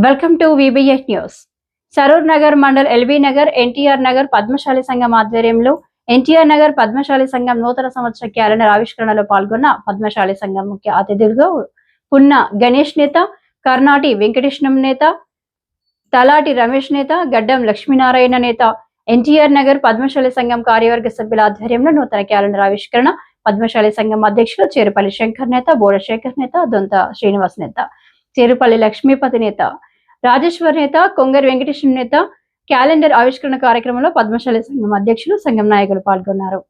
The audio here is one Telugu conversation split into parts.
Welcome to VBS news. Saroor Nagar mandal LB Nagar NTR Nagar Padmashali సంఘం ఆధ్వర్యంలో ఎన్టీఆర్ నగర్ పద్మశాలి సంఘం నూతన సంవత్సర క్యాలెండర్ ఆవిష్కరణలో పాల్గొన్న పద్మశాలి సంఘం ముఖ్య అతిథులుగా పున్న గణేష్ నేత, కర్ణాటి వెంకటేశ్వరం నేత, తలాటి రమేష్ నేత, గడ్డం లక్ష్మీనారాయణ నేత, ఎన్టీఆర్ నగర్ పద్మశాలి సంఘం కార్యవర్గ సభ్యుల ఆధ్వర్యంలో నూతన క్యాలెండర్ ఆవిష్కరణ. పద్మశాలి సంఘం అధ్యక్షులు చేరుపల్లి శంకర్ నేత, బోడ శేఖర్ నేత, దొంత శ్రీనివాస్ నేత, చేరుపల్లి లక్ష్మీపతి నేత, రాజేశ్వర్ నేత, కొంగరి వెంకటేశ్వర నేత క్యాలెండర్ ఆవిష్కరణ కార్యక్రమంలో పద్మశాలి సంఘం అధ్యక్షులు, సంఘం నాయకులు పాల్గొన్నారు.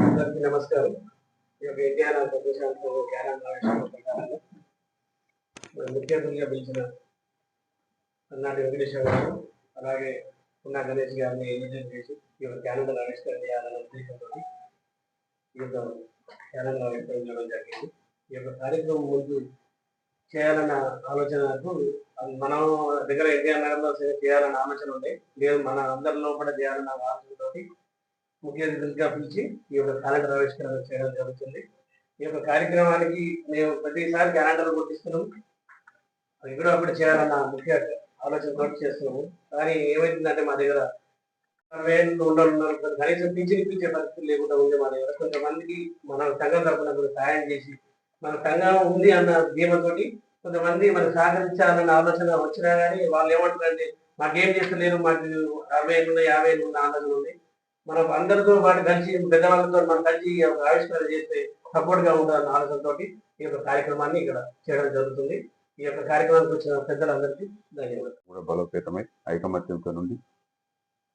అందరికీ నమస్కారం. ముఖ్య అతిథిగా పిలిచిన కర్ణాటి వెంకటేశ్వర గారు అలాగే పున్నా గణేష్ గారిని ఎన్నికలు చేసి ఈ యొక్క క్యాలెండర్ ఆవిష్కరణ చేయాలన్న ఉద్దేశంతో ఈ యొక్క క్యాలెండర్ ఆవిష్కరణ చేయడం జరిగింది. ఈ యొక్క కార్యక్రమం ముందు చేయాలన్న ఆలోచనకు మనం దగ్గర ఎన్టీఆర్ నగర్లో చేయాలన్న ఆలోచన ఉంది. లేదు మన అందరిలో కూడా చేయాలన్న ఆలోచనతో ముఖ్య అతిథులుగా పిలిచి ఈ యొక్క క్యాలెండర్ ఆవిష్కరణ చేయడం జరుగుతుంది. ఈ యొక్క కార్యక్రమానికి మేము ప్రతిసారి క్యాలెండర్ గుర్తిస్తున్నాం, ఎక్కడో అప్పుడు చేయాలన్న ముఖ్య ఆలోచనతో చేస్తున్నాము. కానీ ఏమైతుందంటే మా దగ్గర 60 ఉన్నారు, కనీసం పింఛనిప్పించే పరిస్థితి లేకుండా ఉంది. మా దగ్గర కొంతమందికి మన సంఘం తరఫున సహాయం చేసి మన సంఘం ఉంది అన్న ధీమతోటి కొంతమంది మనకు సహకరించాలన్న ఆలోచన వచ్చినా కానీ వాళ్ళు ఏమంటారంటే మాకేం చేస్తలేరు, మాకు 60 ఏళ్ళు 50 ఏళ్ళు ఉన్న ఆలోచన ఉంది. మనం అందరితో పాటు కలిసి పెద్దవాళ్ళతో మనం కలిసి ఆవిష్కరణ చేస్తే సపోర్ట్ గా ఉండాలన్న ఆలోచనతో ఈ యొక్క కార్యక్రమాన్ని ఇక్కడ చేయడం జరుగుతుంది. ఈ యొక్క కార్యక్రమానికి వచ్చిన పెద్దలందరికీ ధన్యవాదాలు. కూడా బలోపేతమై ఐకమత్యంతో నుండి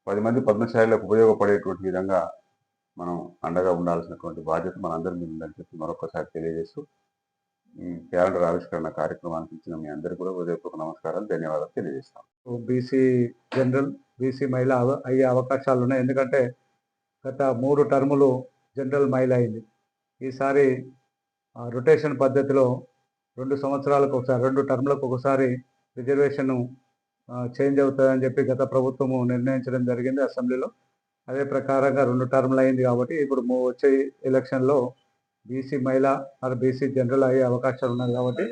10 మంది పద్మశాలిలకు ఉపయోగపడేటువంటి విధంగా మనం అండగా ఉండాల్సినటువంటి బాధ్యత మనందరి మీద ఉందని చెప్పి మరొకసారి తెలియజేస్తూ ఈ క్యాలెండర్ ఆవిష్కరణ కార్యక్రమానికి ఇచ్చిన మీ అందరికీ కూడా హృదయపూర్వక నమస్కారాలు, ధన్యవాదాలు తెలియజేస్తాం. బీసీ జనరల్, బీసీ మహిళ అయ్యే అవకాశాలు ఉన్నాయి. ఎందుకంటే గత 3 టర్ములు జనరల్ మహిళ అయింది. ఈసారి రొటేషన్ పద్ధతిలో 2 సంవత్సరాలకు ఒకసారి 2 టర్ములకు ఒకసారి రిజర్వేషన్ చేంజ్ అవుతుందని చెప్పి గత ప్రభుత్వము నిర్ణయించడం జరిగింది అసెంబ్లీలో. అదే ప్రకారంగా 2 టర్ములు అయింది కాబట్టి ఇప్పుడు వచ్చే ఎలక్షన్లో బీసీ మహిళ ఆర్ బీసీ జనరల్ అయ్యే అవకాశాలు ఉన్నాయి. కాబట్టి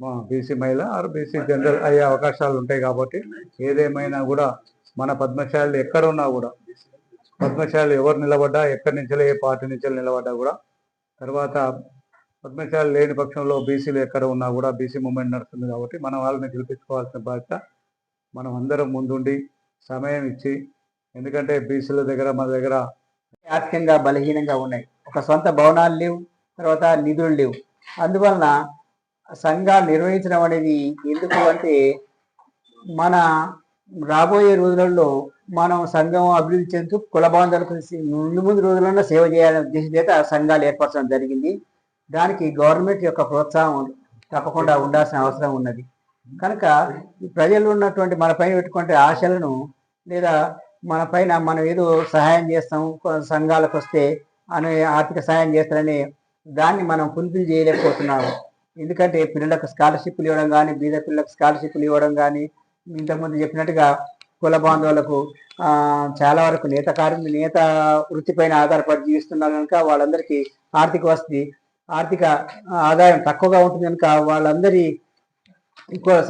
మా బీసీ మహిళ ఆర్ బీసీ జనరల్ అయ్యే అవకాశాలు ఉంటాయి. కాబట్టి ఏదేమైనా కూడా మన పద్మశాలి ఎక్కడ ఉన్నా కూడా, పద్మశాలి ఎవరు నిలబడ్డా, ఎక్కడి నుంచి ఏ పార్టీ నుంచి నిలబడ్డా కూడా, తర్వాత పద్మశాలి లేని పక్షంలో బీసీలు ఎక్కడ ఉన్నా కూడా బీసీ మూవ్మెంట్ నడుస్తుంది. కాబట్టి మనం వాళ్ళని గెలిపించుకోవాల్సిన బాధ్యత మనం అందరం ముందుండి సమయం ఇచ్చి, ఎందుకంటే బీసీల దగ్గర మన దగ్గర ఆర్థికంగా బలహీనంగా ఉన్నాయి. ఒక సొంత భవనాలు లేవు, తర్వాత నిధులు లేవు. అందువలన సంఘాలు నిర్వహించడం అనేది ఎందుకు అంటే మన రాబోయే రోజులలో మనం సంఘం అభివృద్ధి చెందుతూ కుల బాంధవులకు ముందు రోజులలో సేవ చేయాలనే ఉద్దేశం చేత సంఘాలు ఏర్పరచడం జరిగింది. దానికి గవర్నమెంట్ యొక్క ప్రోత్సాహం తప్పకుండా ఉండాల్సిన అవసరం ఉన్నది. కనుక ప్రజలు ఉన్నటువంటి మన పైన పెట్టుకుంటే ఆశలను, లేదా మన పైన మనం ఏదో సహాయం చేస్తాం సంఘాలకు వస్తే అనే ఆర్థిక సహాయం చేస్తారనే దాన్ని మనం ఫుల్ఫిల్ చేయలేకపోతున్నాము. ఎందుకంటే పిల్లలకు స్కాలర్షిప్లు ఇవ్వడం కానీ, బీద పిల్లలకు స్కాలర్షిప్లు ఇవ్వడం కానీ, ఇంతకుముందు చెప్పినట్టుగా కుల బాంధవులకు చాలా వరకు నేత వృత్తిపైన ఆధారపడి జీవిస్తున్నారు కనుక వాళ్ళందరికీ ఆర్థిక ఆదాయం తక్కువగా ఉంటుంది కనుక వాళ్ళందరి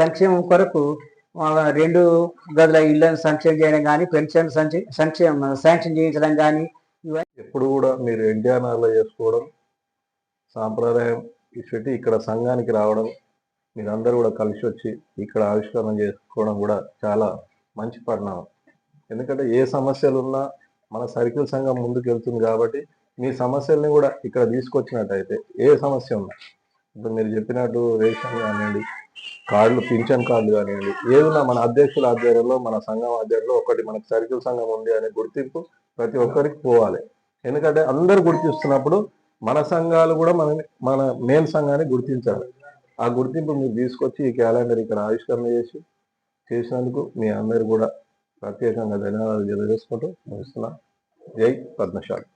సంక్షేమం కొరకు 2 గదుల ఇళ్లను సంక్షేమం చేయడం కానీ, పెన్షన్ శాంక్షన్ చేయించడం కానీ, ఎప్పుడు కూడా మీరు ఎన్టీఆర్ నగర్లో చేసుకోవడం సాంప్రదాయం ఇచ్చి ఇక్కడ సంఘానికి రావడం, మీరందరూ కూడా కలిసి వచ్చి ఇక్కడ ఆవిష్కరణ చేసుకోవడం కూడా చాలా మంచి పరిణామం. ఎందుకంటే ఏ సమస్యలు ఉన్నా మన సర్కిల్ సంఘం ముందుకు వెళ్తుంది కాబట్టి మీ సమస్యల్ని కూడా ఇక్కడ తీసుకొచ్చినట్టయితే ఏ సమస్య ఉన్నా, ఇప్పుడు మీరు చెప్పినట్టు రేషన్ కానివ్వండి, కార్డులు, పింఛన్ కార్డులు కానివ్వండి, ఏదైనా మన అధ్యక్షుల ఆధ్వర్యంలో, మన సంఘం ఆధ్వర్యంలో ఒకటి మనకు సర్కిల్ సంఘం ఉంది అనే గుర్తింపు ప్రతి ఒక్కరికి పోవాలి. ఎందుకంటే అందరు గుర్తిస్తున్నప్పుడు మన సంఘాలు కూడా మన మెయిన్ సంఘాన్ని గుర్తించాలి. ఆ గుర్తింపు మీరు తీసుకొచ్చి ఈ క్యాలెండర్ ఇక్కడ ఆవిష్కరణ చేసినందుకు మీ అందరు కూడా ప్రత్యేకంగా ధన్యవాదాలు తెలియజేసుకుంటూ ముగిస్తున్నాను. జై పద్మశాలి.